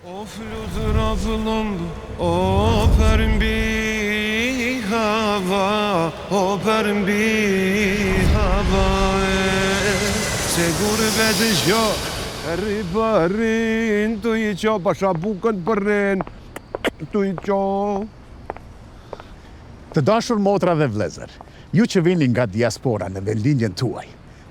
O flutura vëllëndë, o përmbi hava, o përmbi hava se gurbet zgjo, rriparin, tu i qo, pasha bukën përren, tu i qo. Të dashur motra dhe vlezër, ju që vini nga diaspora në vendlinjen tuaj,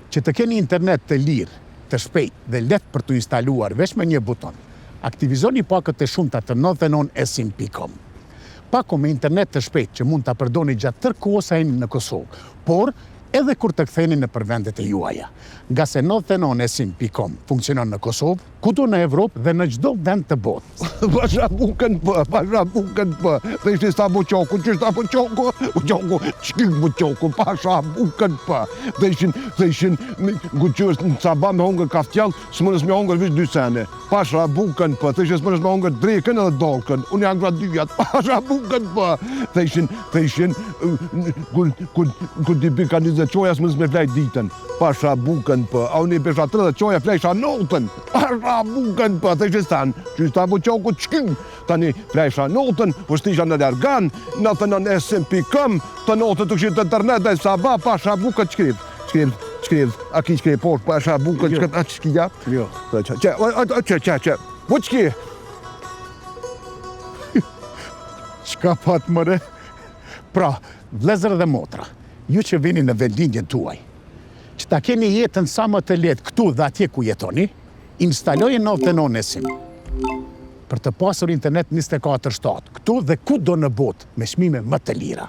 që të keni internet të lirë, të shpejt dhe lehtë për të instaluar veç me një buton, aktivizoni pakët e shumta të 99esim.com. Pako me internet të shpejt që mund të përdoni gjatë tërë kohës së jeni në Kosovë, por edhe kur të ktheheni në vendet e juaja. Nga se 99esim.com funksionon në Kosovë, kudo në Evropë dhe në çdo vend të botës. Pasha bukën për, dhe ishte sta buqoku, që shta buqoku, qkik buqoku, pasha bukën për. Dhe ishin guqyrës në caba me hongër kaftjall, së mënës me hongër vish 2 sene. Pasha bukën për, dhe ishin së mënës me hongër drekën edhe dolkën, unë janë gra 2 vjatë, pasha bukën për. Dhe ishin, kur dipi ka 20 qoja, së mënës me flejt ditën. Pasha bukën për, a unë i pesha 30 qoja, flejsha notën. Pasha bukën për, dhe ishin stanë, që shta buqoku qkim. Tani flejsha notën, vështisha në largan, 99esim.com, të notën të këshirë të internet dhe saba, pasha bukën qkriv, a ki qkriv poshtë, pasha bukën qkriv, a qki ja? Jo. Që, bu qki? Qka pat mëre? Pra, vlezër dhe motra, ju që vini në vendlinjen tuaj, që ta keni jetën sa më të lehtë këtu dhe atje ku jetoni, instalojë 99esim. Për të pasur internet 24/7, këtu dhe kudo në botë me çmime më të lira.